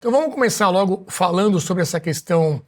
Então vamos começar logo falando sobre essa questão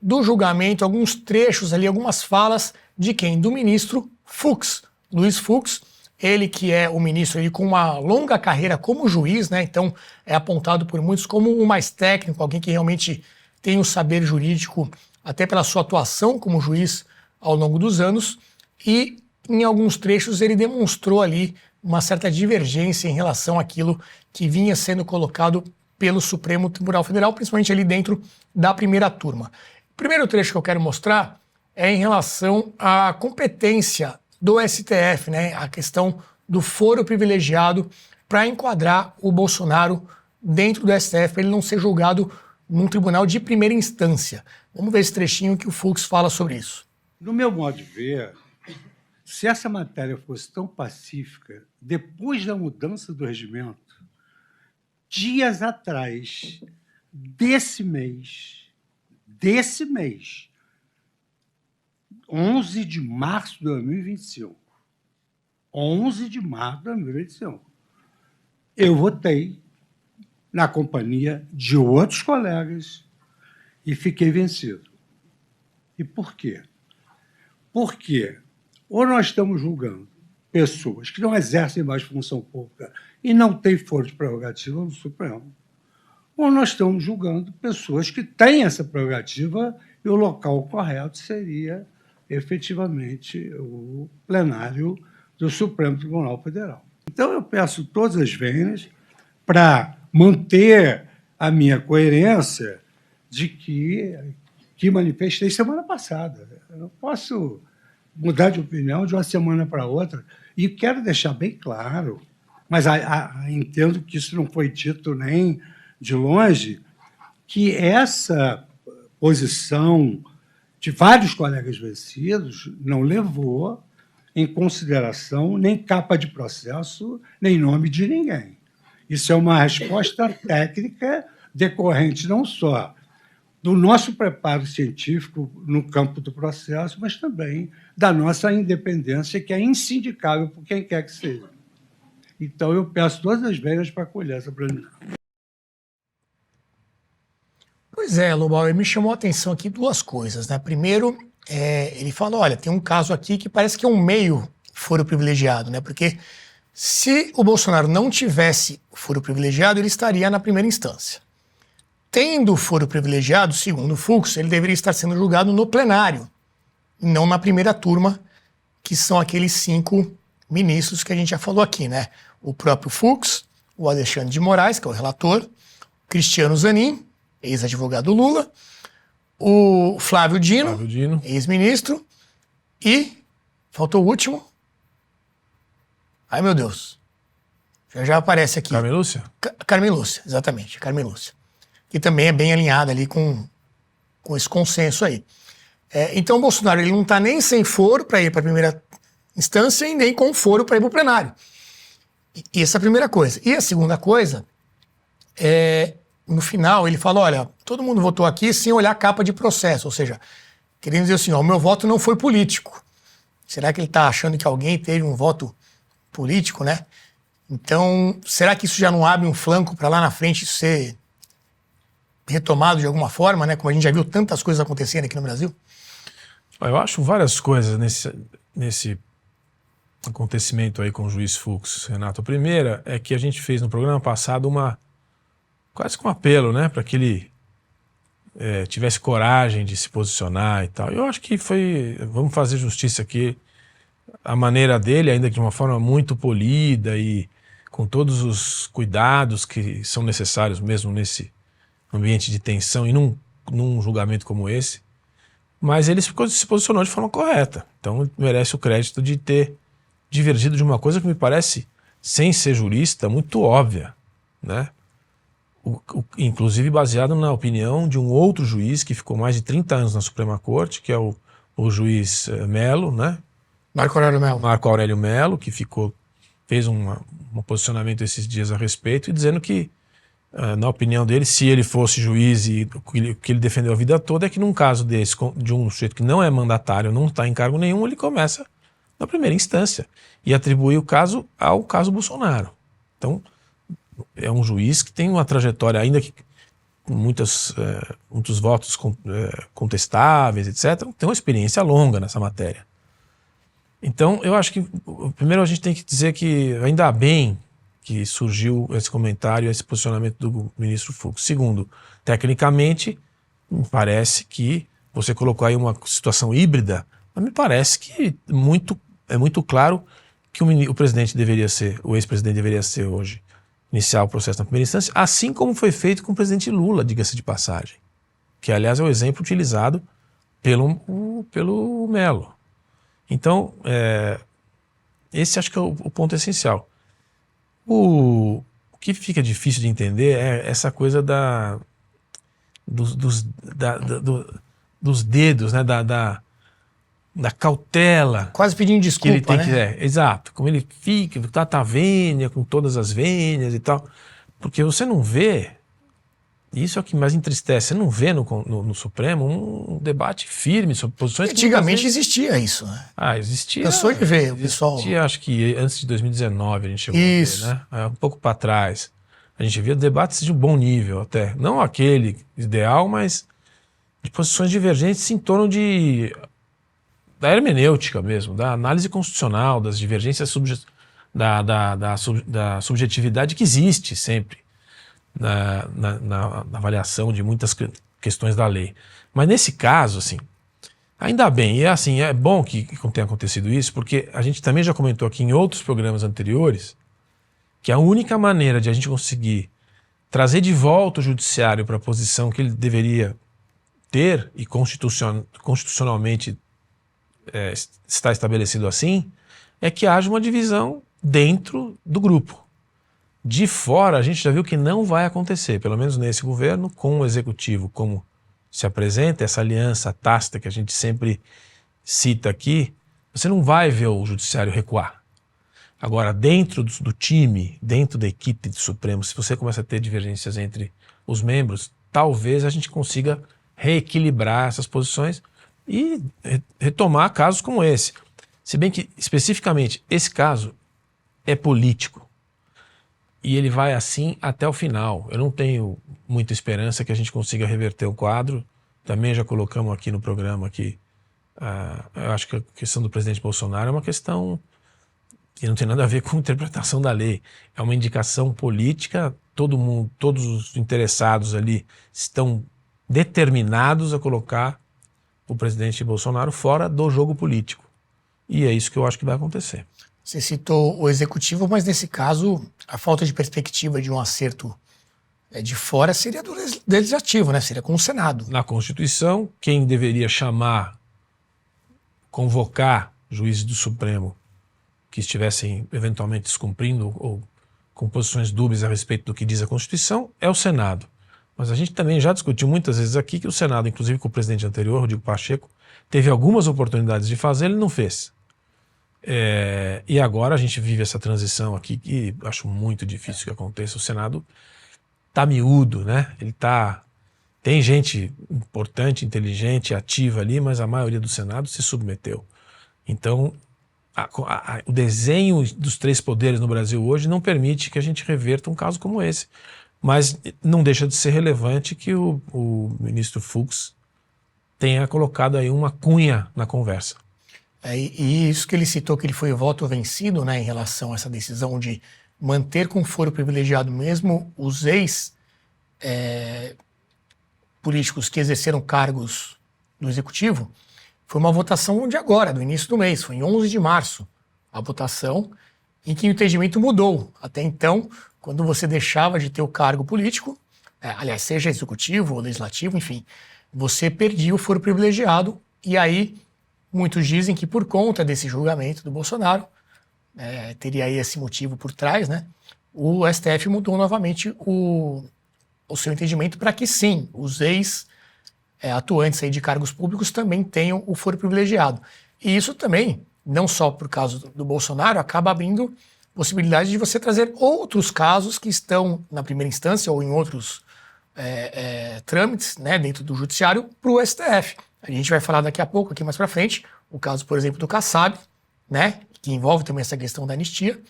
do julgamento, alguns trechos ali, algumas falas de quem? Do ministro Fux, Luiz Fux, ele que é o ministro ali com uma longa carreira como juiz, né? Então é apontado por muitos como o mais técnico, alguém que realmente tem o saber jurídico, até pela sua atuação como juiz ao longo dos anos, e em alguns trechos ele demonstrou ali uma certa divergência em relação àquilo que vinha sendo colocado pelo Supremo Tribunal Federal, principalmente ali dentro da primeira turma. O primeiro trecho que eu quero mostrar é em relação à competência do STF, né? A questão do foro privilegiado para enquadrar o Bolsonaro dentro do STF, para ele não ser julgado num tribunal de primeira instância. Vamos ver esse trechinho que o Fux fala sobre isso. No meu modo de ver, se essa matéria fosse tão pacífica, depois da mudança do regimento, dias atrás, desse mês, 11 de março de 2025, 11 de março de 2025, eu votei na companhia de outros colegas e fiquei vencido. E por quê? Porque ou nós estamos julgando pessoas que não exercem mais função pública e não têm foro de prerrogativa no Supremo, ou nós estamos julgando pessoas que têm essa prerrogativa e o local correto seria, efetivamente, o plenário do Supremo Tribunal Federal. Então, eu peço todas as vênias para manter a minha coerência de que manifestei semana passada. Eu não posso mudar de opinião de uma semana para outra. E quero deixar bem claro, mas entendo que isso não foi dito nem de longe, que essa posição de vários colegas vencidos não levou em consideração nem capa de processo, nem nome de ninguém. Isso é uma resposta técnica decorrente não só do nosso preparo científico no campo do processo, mas também da nossa independência, que é insindicável por quem quer que seja. Então, eu peço todas as vezes para acolher essa preliminar. Pois é, Lobauer, me chamou a atenção aqui duas coisas, né? Primeiro, ele falou, olha, tem um caso aqui que parece que é um meio foro privilegiado, né? Porque se o Bolsonaro não tivesse foro privilegiado, ele estaria na primeira instância. Tendo foro privilegiado, segundo o Fux, ele deveria estar sendo julgado no plenário, não na primeira turma, que são aqueles 5 ministros que a gente já falou aqui, né? O próprio Fux, o Alexandre de Moraes, que é o relator, Cristiano Zanin, ex-advogado Lula, o Flávio Dino. Ex-ministro, e faltou o último. Ai, meu Deus. Já aparece aqui. Carmen Lúcia? Carmen Lúcia, exatamente, Carmen Lúcia. Que também é bem alinhada ali com esse consenso aí. Então o Bolsonaro ele não está nem sem foro para ir para a primeira instância e nem com foro para ir para o plenário. E essa é a primeira coisa. E a segunda coisa, no final ele fala, olha, todo mundo votou aqui sem olhar a capa de processo, ou seja, querendo dizer assim, ó, o meu voto não foi político. Será que ele está achando que alguém teve um voto político, né? Então, será que isso já não abre um flanco para lá na frente ser retomado de alguma forma, né? Como a gente já viu tantas coisas acontecendo aqui no Brasil? Eu acho várias coisas nesse acontecimento aí com o juiz Fux, Renato. A primeira é que a gente fez no programa passado quase que um apelo, né? Para que ele tivesse coragem de se posicionar e tal. Eu acho que vamos fazer justiça aqui, a maneira dele, ainda que de uma forma muito polida e com todos os cuidados que são necessários mesmo nesse ambiente de tensão e num julgamento como esse, mas ele se posicionou de forma correta. Então ele merece o crédito de ter divergido de uma coisa que me parece, sem ser jurista, muito óbvia, né? Inclusive baseado na opinião de um outro juiz que ficou mais de 30 anos na Suprema Corte, que é o juiz Melo, né? Marco Aurélio Melo, que fez um posicionamento esses dias a respeito, e dizendo que, na opinião dele, se ele fosse juiz e o que ele defendeu a vida toda é que num caso desse, de um sujeito que não é mandatário, não está em cargo nenhum, ele começa na primeira instância e atribui o caso ao caso Bolsonaro. Então, é um juiz que tem uma trajetória, ainda que muitos votos contestáveis, etc., tem uma experiência longa nessa matéria. Então, eu acho que, primeiro, a gente tem que dizer que ainda bem que surgiu esse comentário, esse posicionamento do ministro Fux. Segundo, tecnicamente, me parece que você colocou aí uma situação híbrida, mas me parece que é muito claro que o presidente deveria ser, o ex-presidente deveria ser hoje, iniciar o processo na primeira instância, assim como foi feito com o presidente Lula, diga-se de passagem, que aliás é o exemplo utilizado pelo Melo. Então, esse acho que é o ponto essencial. O que fica difícil de entender é essa coisa dos dedos, né? Da cautela. Quase pedindo desculpa, que ele tem né? Exato. Como ele fica, tá vênia, com todas as vênias e tal. Porque você não vê, isso é o que mais entristece, você não vê no Supremo um debate firme sobre posições. Antigamente existia isso, né? Existia. Cansou de ver o pessoal. Existia, acho que antes de 2019 a gente chegou Isso. a ver, né? Um pouco para trás. A gente via debates de um bom nível até. Não aquele ideal, mas de posições divergentes em torno da hermenêutica mesmo, da análise constitucional, das divergências da subjetividade que existe sempre na avaliação de muitas questões da lei. Mas nesse caso, assim, ainda bem, e assim, é bom que tenha acontecido isso, porque a gente também já comentou aqui em outros programas anteriores que a única maneira de a gente conseguir trazer de volta o judiciário para a posição que ele deveria ter e constitucionalmente está estabelecido assim, é que haja uma divisão dentro do grupo. De fora, a gente já viu que não vai acontecer, pelo menos nesse governo, com o executivo como se apresenta, essa aliança tácita que a gente sempre cita aqui, você não vai ver o judiciário recuar. Agora, dentro do time, dentro da equipe do Supremo, se você começa a ter divergências entre os membros, talvez a gente consiga reequilibrar essas posições e retomar casos como esse. Se bem que, especificamente, esse caso é político. E ele vai assim até o final. Eu não tenho muita esperança que a gente consiga reverter o quadro. Também já colocamos aqui no programa que eu acho que a questão do presidente Bolsonaro é uma questão que não tem nada a ver com interpretação da lei. É uma indicação política, todos os interessados ali estão determinados a colocar o presidente Bolsonaro fora do jogo político. E é isso que eu acho que vai acontecer. Você citou o executivo, mas nesse caso a falta de perspectiva de um acerto de fora seria do legislativo, né? Seria com o Senado. Na Constituição, quem deveria convocar juízes do Supremo que estivessem eventualmente descumprindo ou com posições dúbias a respeito do que diz a Constituição é o Senado. Mas a gente também já discutiu muitas vezes aqui que o Senado, inclusive com o presidente anterior, Rodrigo Pacheco, teve algumas oportunidades de fazer, ele não fez. E agora a gente vive essa transição aqui que acho muito difícil que aconteça. O Senado tá miúdo, né? Tem gente importante, inteligente, ativa ali, mas a maioria do Senado se submeteu. Então, o desenho dos três poderes no Brasil hoje não permite que a gente reverta um caso como esse. Mas não deixa de ser relevante que o ministro Fux tenha colocado aí uma cunha na conversa. E isso que ele citou, que ele foi o voto vencido, né, em relação a essa decisão de manter com foro privilegiado mesmo os ex-políticos que exerceram cargos no Executivo, foi uma votação de agora, do início do mês, foi em 11 de março, a votação em que o entendimento mudou. Até então, quando você deixava de ter o cargo político, aliás, seja executivo ou legislativo, enfim, você perdia o foro privilegiado, e aí muitos dizem que por conta desse julgamento do Bolsonaro, teria aí esse motivo por trás, né? O STF mudou novamente o seu entendimento para que sim, os ex-atuantes aí de cargos públicos também tenham o foro privilegiado. E isso também, não só por causa do Bolsonaro, acaba abrindo possibilidade de você trazer outros casos que estão na primeira instância ou em outros trâmites, né, dentro do judiciário para o STF. A gente vai falar daqui a pouco, aqui mais para frente, o caso, por exemplo, do Kassab, né, que envolve também essa questão da anistia,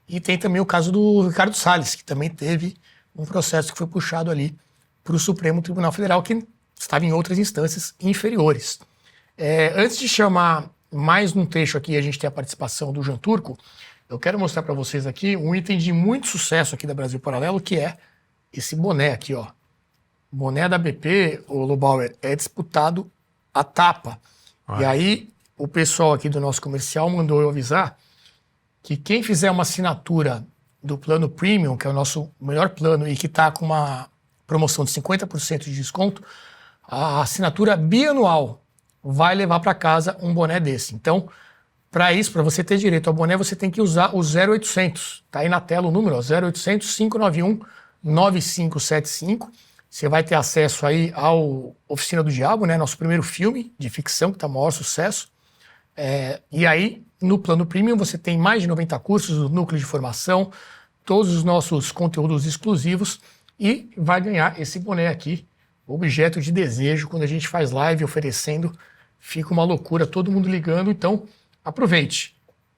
e tem também o caso do Ricardo Salles, que também teve um processo que foi puxado ali para o Supremo Tribunal Federal, que estava em outras instâncias inferiores. Antes de chamar mais um trecho aqui, a gente tem a participação do Jean Turco, eu quero mostrar para vocês aqui um item de muito sucesso aqui da Brasil Paralelo, que é esse boné aqui, ó. O boné da BP, o Lobauer, é disputado a tapa. E aí, o pessoal aqui do nosso comercial mandou eu avisar que quem fizer uma assinatura do plano Premium, que é o nosso melhor plano e que está com uma promoção de 50% de desconto, a assinatura bianual vai levar para casa um boné desse. Então, para isso, para você ter direito ao boné, você tem que usar o 0800. Tá aí na tela o número, ó, 0800 591 9575. Você vai ter acesso aí ao Oficina do Diabo, né? Nosso primeiro filme de ficção, que está maior sucesso. E aí, no plano Premium, você tem mais de 90 cursos, o núcleo de formação, todos os nossos conteúdos exclusivos e vai ganhar esse boné aqui, objeto de desejo. Quando a gente faz live oferecendo, fica uma loucura, todo mundo ligando. Então, aproveite.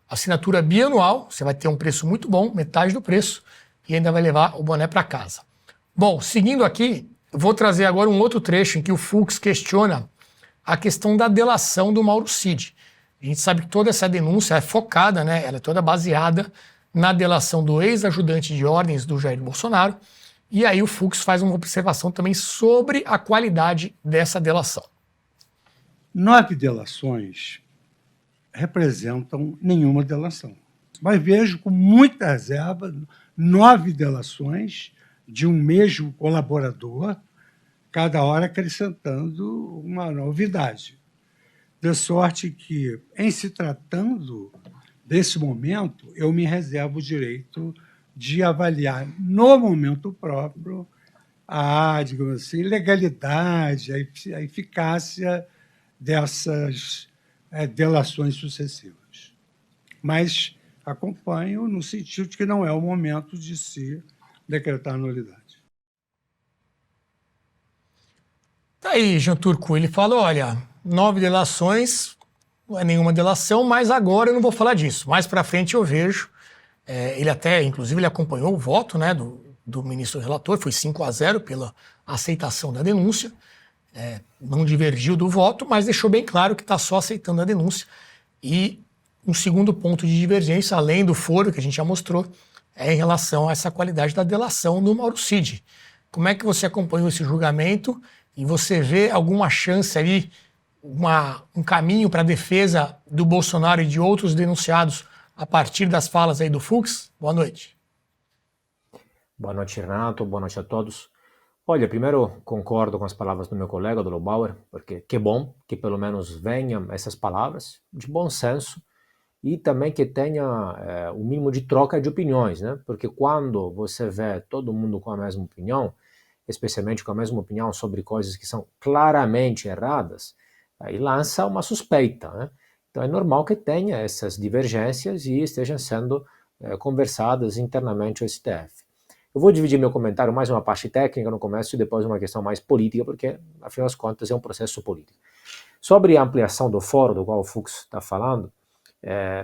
Assinatura bianual, você vai ter um preço muito bom, metade do preço, e ainda vai levar o boné para casa. Bom, seguindo aqui, vou trazer agora um outro trecho em que o Fux questiona a questão da delação do Mauro Cid. A gente sabe que toda essa denúncia é focada, né? Ela é toda baseada na delação do ex-ajudante de ordens do Jair Bolsonaro. E aí o Fux faz uma observação também sobre a qualidade dessa delação. 9 delações representam nenhuma delação. Mas vejo com muita reserva 9 delações de um mesmo colaborador, cada hora acrescentando uma novidade. De sorte que, em se tratando desse momento, eu me reservo o direito de avaliar no momento próprio digamos assim, legalidade, a eficácia dessas delações sucessivas. Mas acompanho no sentido de que não é o momento de se decretar nulidade. Tá aí, Jean Turco, ele fala, olha, 9 delações, não é nenhuma delação, mas agora eu não vou falar disso. Mais para frente eu vejo. Ele até, inclusive, ele acompanhou o voto, né, do ministro relator, foi 5-0 pela aceitação da denúncia. Não divergiu do voto, mas deixou bem claro que está só aceitando a denúncia. E um segundo ponto de divergência, além do foro que a gente já mostrou, é em relação a essa qualidade da delação do Mauro Cid. Como é que você acompanhou esse julgamento e você vê alguma chance ali, um caminho para a defesa do Bolsonaro e de outros denunciados a partir das falas aí do Fux? Boa noite. Boa noite, Renato. Boa noite a todos. Olha, primeiro concordo com as palavras do meu colega, do Lobauer, porque que bom que pelo menos venham essas palavras de bom senso e também que tenha o mínimo de troca de opiniões, né? Porque quando você vê todo mundo com a mesma opinião, especialmente com a mesma opinião sobre coisas que são claramente erradas, aí lança uma suspeita, né? Então é normal que tenha essas divergências e estejam sendo conversadas internamente ao STF. Eu vou dividir meu comentário mais uma parte técnica no começo e depois uma questão mais política, porque, afinal das contas, é um processo político. Sobre a ampliação do foro, do qual o Fux está falando,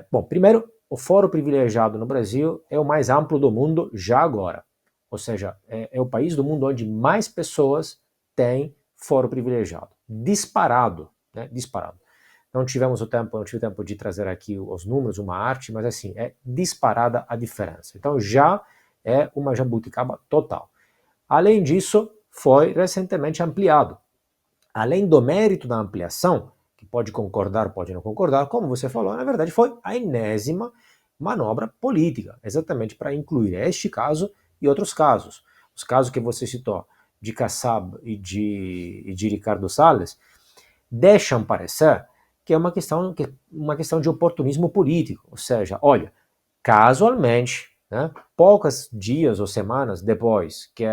bom, primeiro, o foro privilegiado no Brasil é o mais amplo do mundo já agora. Ou seja, é o país do mundo onde mais pessoas têm foro privilegiado. Disparado, né? Disparado. Não tive tempo de trazer aqui os números, uma arte, mas assim, é disparada a diferença. Então já é uma jabuticaba total. Além disso, foi recentemente ampliado. Além do mérito da ampliação, que pode concordar, pode não concordar, como você falou, na verdade foi a enésima manobra política, exatamente para incluir este caso e outros casos. Os casos que você citou, de Kassab e de Ricardo Salles, deixam parecer que é uma questão de oportunismo político. Ou seja, olha, casualmente, né, poucos dias ou semanas depois que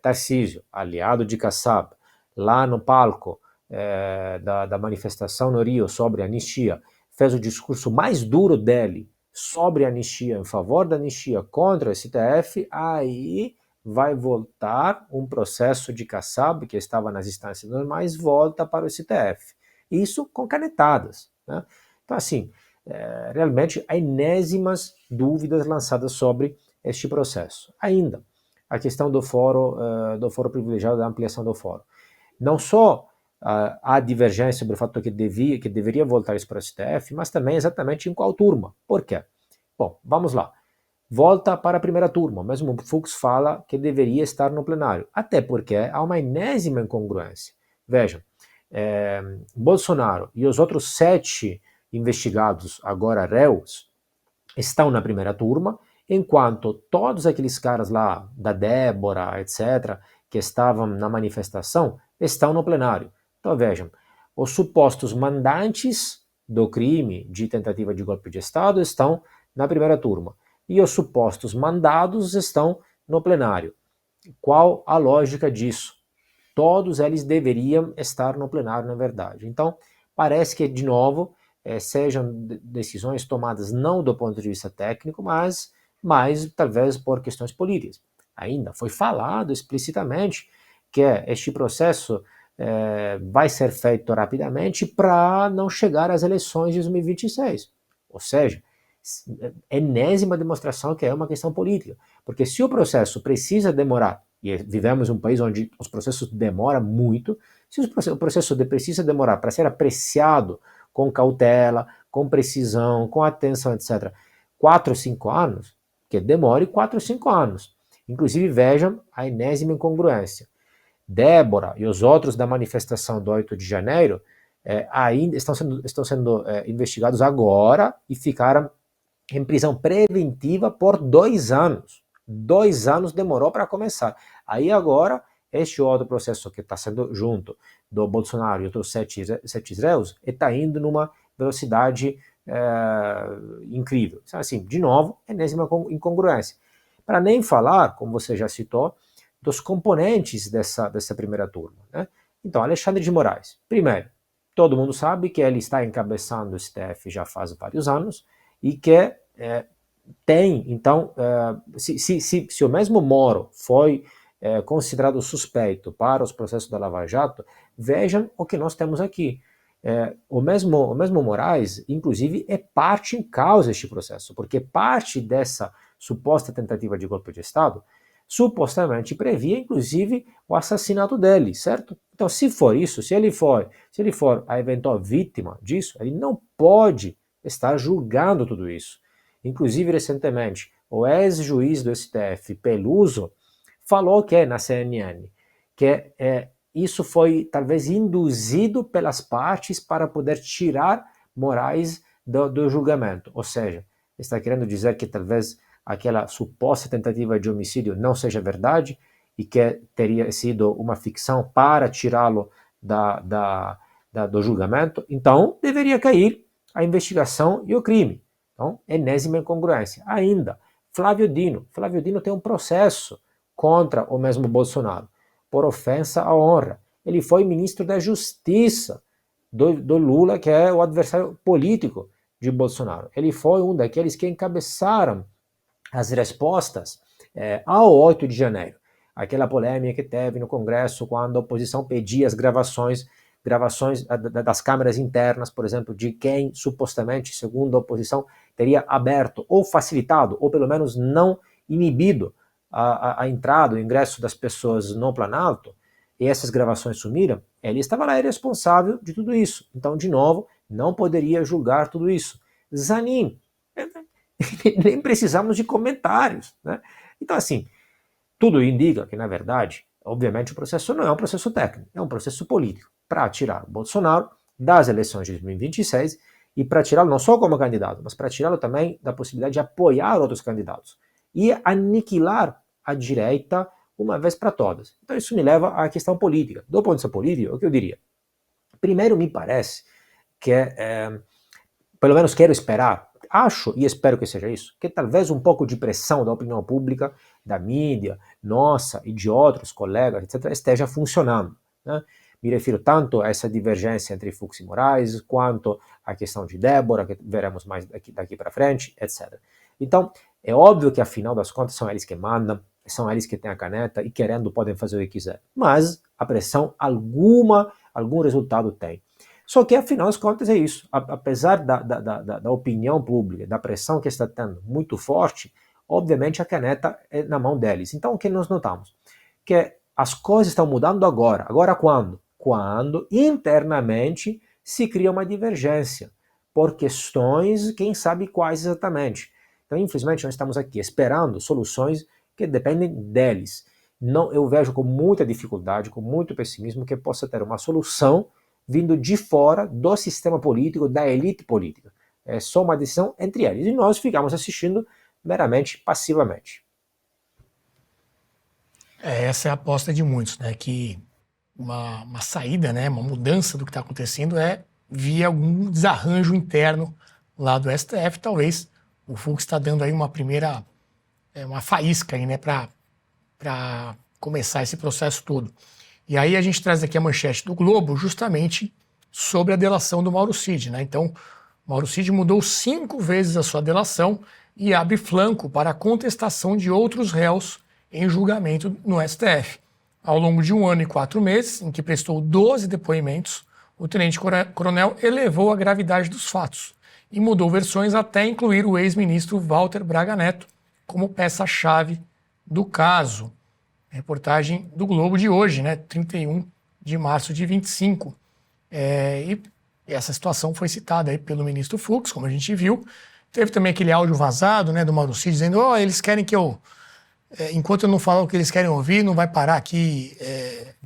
Tarcísio, aliado de Kassab, lá no palco da manifestação no Rio sobre a anistia, fez o discurso mais duro dele sobre a anistia, em favor da anistia contra o STF, aí vai voltar um processo de Kassab, que estava nas instâncias normais, volta para o STF. Isso com canetadas, né? Então, assim, realmente há enésimas dúvidas lançadas sobre este processo. Ainda, a questão do foro privilegiado, da ampliação do foro. Não só há divergência sobre o fato que deveria voltar isso para o STF, mas também exatamente em qual turma. Por quê? Bom, vamos lá. Volta para a primeira turma, mesmo o Fux fala que deveria estar no plenário, até porque há uma enésima incongruência. Vejam, Bolsonaro e os outros 7 investigados, agora réus, estão na primeira turma, enquanto todos aqueles caras lá, da Débora, etc., que estavam na manifestação, estão no plenário. Então vejam, os supostos mandantes do crime de tentativa de golpe de Estado estão na primeira turma, e os supostos mandados estão no plenário. Qual a lógica disso? Todos eles deveriam estar no plenário, na verdade. Então, parece que, de novo, sejam decisões tomadas não do ponto de vista técnico, mas talvez por questões políticas. Ainda foi falado explicitamente que este processo vai ser feito rapidamente para não chegar às eleições de 2026. Ou seja, enésima demonstração que é uma questão política. Porque se o processo precisa demorar, e vivemos em um país onde os processos demoram muito, se o processo precisa demorar para ser apreciado com cautela, com precisão, com atenção, etc., 4 ou 5 anos, que demore 4 ou 5 anos. Inclusive, vejam a enésima incongruência. Débora e os outros da manifestação do 8 de janeiro ainda estão sendo investigados agora e ficaram em prisão preventiva por 2 anos. 2 anos demorou para começar. Aí agora, este outro processo que está sendo junto do Bolsonaro e outros 7 réus está indo numa velocidade incrível. Assim, de novo, enésima incongruência. Para nem falar, como você já citou, dos componentes dessa primeira turma. Né? Então, Alexandre de Moraes. Primeiro, todo mundo sabe que ele está encabeçando o STF já faz vários anos e que tem, então, se o mesmo Moro foi considerado suspeito para os processos da Lava Jato, vejam o que nós temos aqui. O mesmo Moraes, inclusive, é parte em causa deste processo, porque parte dessa suposta tentativa de golpe de Estado supostamente previa, inclusive, o assassinato dele, certo? Então, se for isso, se ele for a eventual vítima disso, ele não pode estar julgando tudo isso. Inclusive, recentemente, o ex-juiz do STF, Peluso, falou que na CNN, que isso foi talvez induzido pelas partes para poder tirar Moraes do julgamento. Ou seja, está querendo dizer que talvez aquela suposta tentativa de homicídio não seja verdade e que teria sido uma ficção para tirá-lo do julgamento. Então, deveria cair a investigação e o crime. Então, enésima incongruência. Ainda, Flávio Dino. Flávio Dino tem um processo contra o mesmo Bolsonaro por ofensa à honra. Ele foi ministro da Justiça do Lula, que é o adversário político de Bolsonaro. Ele foi um daqueles que encabeçaram as respostas ao 8 de janeiro. Aquela polêmica que teve no Congresso quando a oposição pedia as gravações das câmeras internas, por exemplo, de quem supostamente, segundo a oposição, teria aberto ou facilitado, ou pelo menos não inibido a entrada, o ingresso das pessoas no Planalto, e essas gravações sumiram, ele estava lá responsável de tudo isso. Então, de novo, não poderia julgar tudo isso. Zanin, nem precisamos de comentários, né? Então, assim, tudo indica que, na verdade, obviamente o processo não é um processo técnico, é um processo político, para tirar Bolsonaro das eleições de 2026 e para tirá-lo não só como candidato, mas para tirá-lo também da possibilidade de apoiar outros candidatos e aniquilar a direita uma vez para todas. Então isso me leva à questão política. Do ponto de vista político, o que eu diria? Primeiro, me parece que, pelo menos quero esperar, acho e espero que seja isso, que talvez um pouco de pressão da opinião pública, da mídia, nossa e de outros colegas, etc., esteja funcionando. Né? Me refiro tanto a essa divergência entre Fux e Moraes, quanto à questão de Débora, que veremos mais daqui para frente, etc. Então, é óbvio que, afinal das contas, são eles que mandam, são eles que têm a caneta e, querendo, podem fazer o que quiser. Mas a pressão, algum resultado tem. Só que, afinal das contas, é isso. Apesar da opinião pública, da pressão que está tendo muito forte, obviamente a caneta é na mão deles. Então o que nós notamos? Que as coisas estão mudando agora. Agora quando? Quando internamente se cria uma divergência, por questões, quem sabe quais exatamente. Então, infelizmente, nós estamos aqui esperando soluções que dependem deles. Não, eu vejo com muita dificuldade, com muito pessimismo, que possa ter uma solução vindo de fora do sistema político, da elite política. É só uma decisão entre eles. E nós ficamos assistindo meramente passivamente. Essa é a aposta de muitos, né? Que uma saída, né? Uma mudança do que está acontecendo é via algum desarranjo interno lá do STF. Talvez o Fux está dando aí uma primeira, uma faísca aí, né? Para começar esse processo todo. E aí a gente traz aqui a manchete do Globo justamente sobre a delação do Mauro Cid, né? Então, Mauro Cid mudou 5 vezes a sua delação e abre flanco para a contestação de outros réus em julgamento no STF. Ao longo de 1 ano e 4 meses, em que prestou 12 depoimentos, o tenente-coronel elevou a gravidade dos fatos e mudou versões até incluir o ex-ministro Walter Braga Neto como peça-chave do caso. Reportagem do Globo de hoje, né, 31 de março de 25. E essa situação foi citada aí pelo ministro Fux, como a gente viu. Teve também aquele áudio vazado, né, do Mauro Cid, dizendo eles querem que eu, enquanto eu não falo o que eles querem ouvir, não vai parar aqui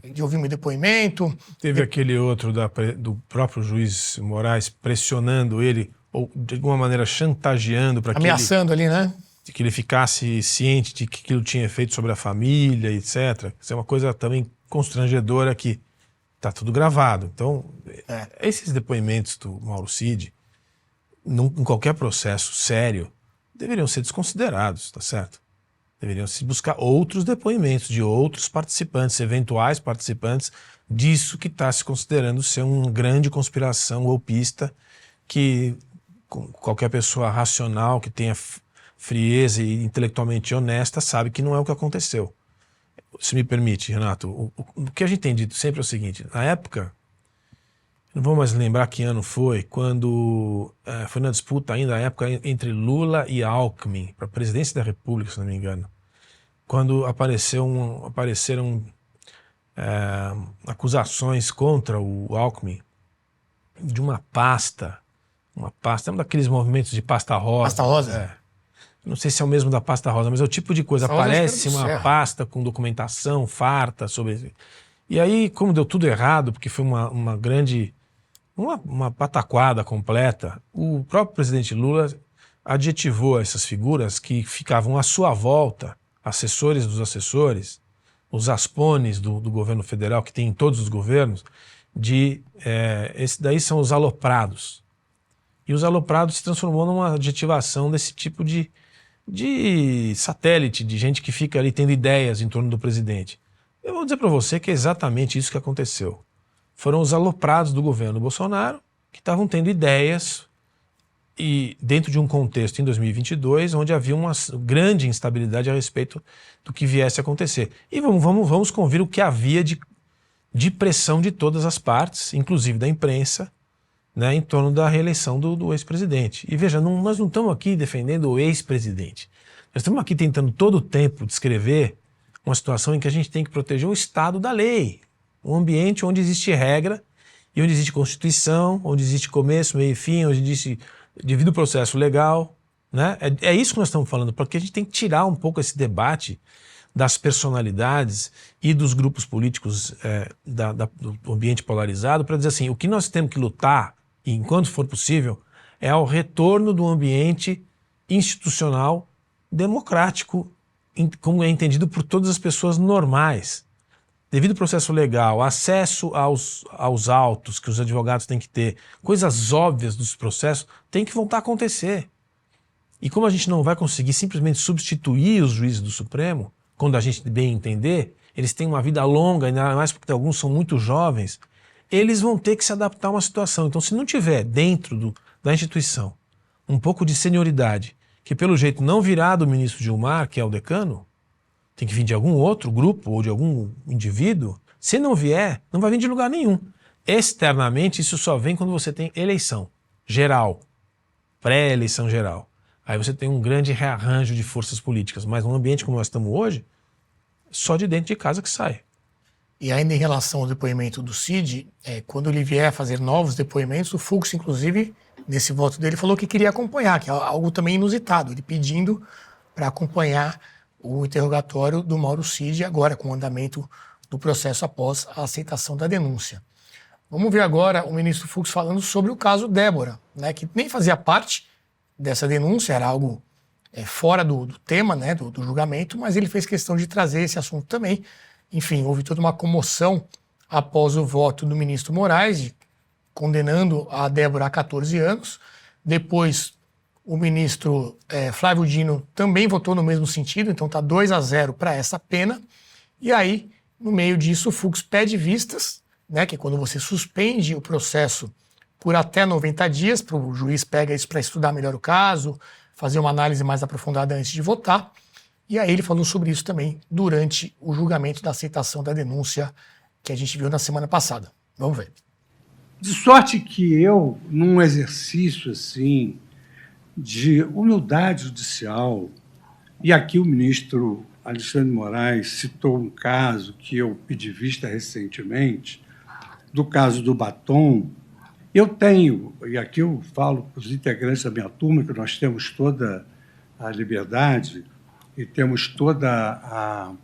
de ouvir meu depoimento. Teve aquele outro do próprio juiz Moraes pressionando ele, ou de alguma maneira chantageando para que ameaçando ali, né? De que ele ficasse ciente de que aquilo tinha efeito sobre a família, etc. Isso é uma coisa também constrangedora que está tudo gravado. Então, esses depoimentos do Mauro Cid, em qualquer processo sério, deveriam ser desconsiderados, tá certo? Deveriam se buscar outros depoimentos de outros participantes, eventuais participantes disso que está se considerando ser uma grande conspiração golpista que qualquer pessoa racional que tenha frieza e intelectualmente honesta sabe que não é o que aconteceu. Se me permite, Renato, o que a gente tem dito sempre é o seguinte: na época, não vou mais lembrar que ano foi, quando foi na disputa ainda, a época entre Lula e Alckmin, para a presidência da República, se não me engano, quando apareceram acusações contra o Alckmin de uma pasta, um daqueles movimentos de pasta rosa. Pasta rosa? Não sei se é o mesmo da pasta rosa, mas é o tipo de coisa. Aparece uma pasta com documentação farta sobre... E aí, como deu tudo errado, porque foi uma grande... Uma pataquada completa, o próprio presidente Lula adjetivou essas figuras que ficavam à sua volta, assessores dos assessores, os aspones do governo federal, que tem em todos os governos, esses daí são os aloprados. E os aloprados se transformou numa adjetivação desse tipo de satélite, de gente que fica ali tendo ideias em torno do presidente. Eu vou dizer para você que é exatamente isso que aconteceu. Foram os aloprados do governo Bolsonaro que estavam tendo ideias e dentro de um contexto em 2022 onde havia uma grande instabilidade a respeito do que viesse a acontecer. E vamos convir o que havia de pressão de todas as partes, inclusive da imprensa, né, em torno da reeleição do ex-presidente. E veja, nós não estamos aqui defendendo o ex-presidente. Nós estamos aqui tentando todo o tempo descrever uma situação em que a gente tem que proteger o Estado da lei. Um ambiente onde existe regra e onde existe Constituição, onde existe começo, meio e fim, onde existe devido processo legal. Né? É isso que nós estamos falando, porque a gente tem que tirar um pouco esse debate das personalidades e dos grupos políticos do ambiente polarizado para dizer assim, o que nós temos que lutar, e enquanto for possível, é ao retorno do ambiente institucional democrático, como é entendido por todas as pessoas normais. Devido ao processo legal, acesso aos autos que os advogados têm que ter, coisas óbvias dos processos, tem que voltar a acontecer. E como a gente não vai conseguir simplesmente substituir os juízes do Supremo, quando a gente bem entender, eles têm uma vida longa, ainda mais porque alguns são muito jovens, eles vão ter que se adaptar a uma situação. Então, se não tiver dentro da instituição um pouco de senioridade, que pelo jeito não virá do ministro Gilmar, que é o decano, tem que vir de algum outro grupo ou de algum indivíduo, se não vier, não vai vir de lugar nenhum. Externamente, isso só vem quando você tem eleição geral, pré-eleição geral. Aí você tem um grande rearranjo de forças políticas. Mas num ambiente como nós estamos hoje, só de dentro de casa que sai. E ainda em relação ao depoimento do Cid, quando ele vier fazer novos depoimentos, o Fux, inclusive, nesse voto dele, falou que queria acompanhar, que é algo também inusitado, ele pedindo para acompanhar o interrogatório do Mauro Cid, agora com o andamento do processo após a aceitação da denúncia. Vamos ver agora o ministro Fux falando sobre o caso Débora, né, que nem fazia parte dessa denúncia, era algo fora do tema, né, do julgamento, mas ele fez questão de trazer esse assunto também. Enfim, houve toda uma comoção após o voto do ministro Moraes, condenando a Débora a 14 anos. Depois, o ministro Flávio Dino também votou no mesmo sentido, então está 2-0 para essa pena. E aí, no meio disso, o Fux pede vistas, né, que é quando você suspende o processo por até 90 dias, o juiz pega isso para estudar melhor o caso, fazer uma análise mais aprofundada antes de votar. E aí ele falou sobre isso também durante o julgamento da aceitação da denúncia que a gente viu na semana passada. Vamos ver. De sorte que eu, num exercício assim de humildade judicial, e aqui o ministro Alexandre de Moraes citou um caso que eu pedi vista recentemente, do caso do batom, eu tenho, e aqui eu falo para os integrantes da minha turma, que nós temos toda a liberdade e temos toda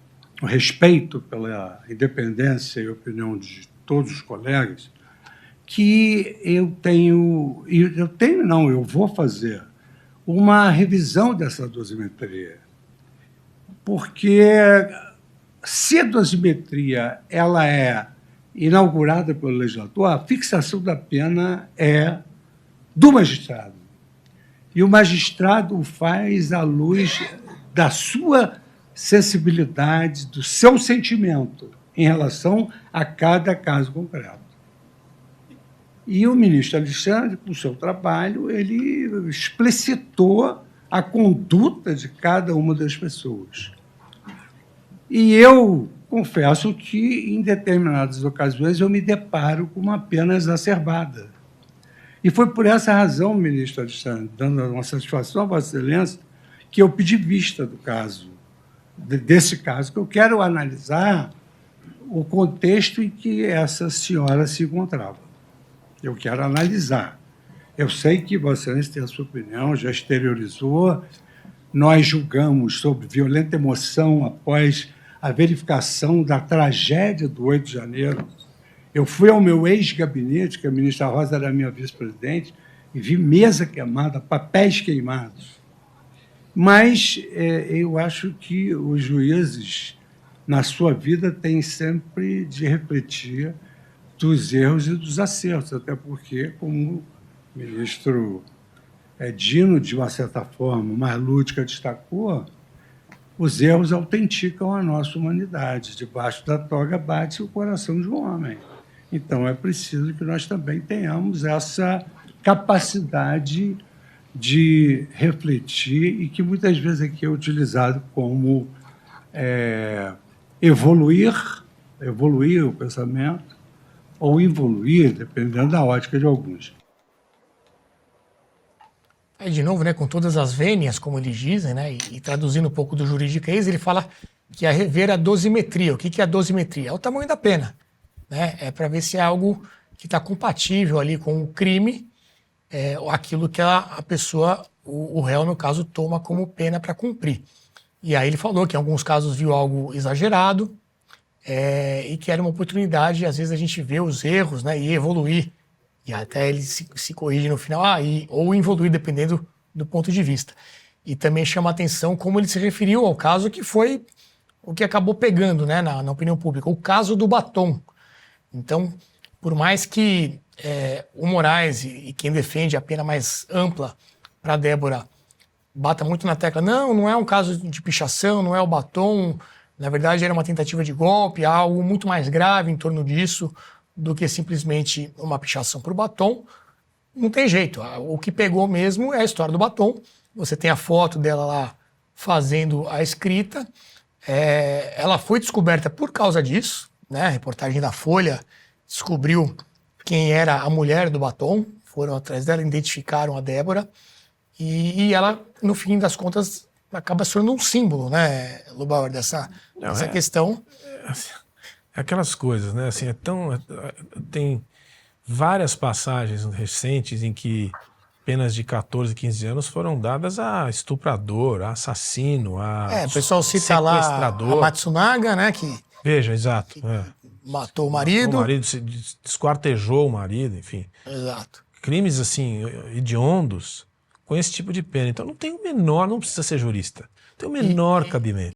o respeito pela independência e opinião de todos os colegas, que eu vou fazer uma revisão dessa dosimetria. Porque se a dosimetria ela é inaugurada pelo legislador, a fixação da pena é do magistrado. E o magistrado o faz à luz da sua sensibilidade, do seu sentimento em relação a cada caso concreto. E o ministro Alexandre, com o seu trabalho, ele explicitou a conduta de cada uma das pessoas. E eu confesso que, em determinadas ocasiões, eu me deparo com uma pena exacerbada. E foi por essa razão, ministro Alexandre, dando uma satisfação a Vossa Excelência, que eu pedi vista do caso, desse caso, que eu quero analisar o contexto em que essa senhora se encontrava. Eu quero analisar. Eu sei que Vossa Excelência tem a sua opinião, já exteriorizou. Nós julgamos sob violenta emoção após a verificação da tragédia do 8 de janeiro. Eu fui ao meu ex-gabinete, que a ministra Rosa era minha vice-presidente, e vi mesa queimada, papéis queimados. Mas eu acho que os juízes, na sua vida, têm sempre de refletir dos erros e dos acertos, até porque, como o ministro Dino, de uma certa forma, mais lúdica, destacou, os erros autenticam a nossa humanidade. Debaixo da toga bate o coração de um homem. Então, é preciso que nós também tenhamos essa capacidade de refletir e que muitas vezes aqui é utilizado como evoluir o pensamento ou evoluir, dependendo da ótica de alguns. Aí, de novo, né, com todas as vênias, como eles dizem, né, e traduzindo um pouco do juridiquês, ele fala que é rever a dosimetria. O que é a dosimetria? É o tamanho da pena. Né? É para ver se é algo que está compatível ali com o crime, aquilo que a pessoa, o réu, no caso, toma como pena para cumprir. E aí ele falou que em alguns casos viu algo exagerado e que era uma oportunidade, às vezes, a gente vê os erros, né, e evoluir. E até ele se corrige no final, ou evoluir, dependendo do ponto de vista. E também chama a atenção como ele se referiu ao caso que foi o que acabou pegando, né, na opinião pública, o caso do batom. Então, por mais que o Moraes e quem defende a pena mais ampla para a Débora bata muito na tecla, não é um caso de pichação, não é o batom, na verdade era uma tentativa de golpe, há algo muito mais grave em torno disso do que simplesmente uma pichação por batom, não tem jeito. O que pegou mesmo é a história do batom. Você tem a foto dela lá fazendo a escrita. Ela foi descoberta por causa disso, né? A reportagem da Folha descobriu quem era a mulher do batom, foram atrás dela, identificaram a Débora. E ela, no fim das contas, acaba se tornando um símbolo, né, Lubauer, dessa questão. Aquelas coisas, né? Assim, tem várias passagens recentes em que penas de 14, 15 anos foram dadas a estuprador, a assassino, a O pessoal cita lá a sequestrador. Matsunaga, né, que Veja, exato. matou o marido. O marido desquartejou o marido, enfim. Exato. Crimes, assim, hediondos com esse tipo de pena. Então não tem o menor, não precisa ser jurista, tem o menor cabimento.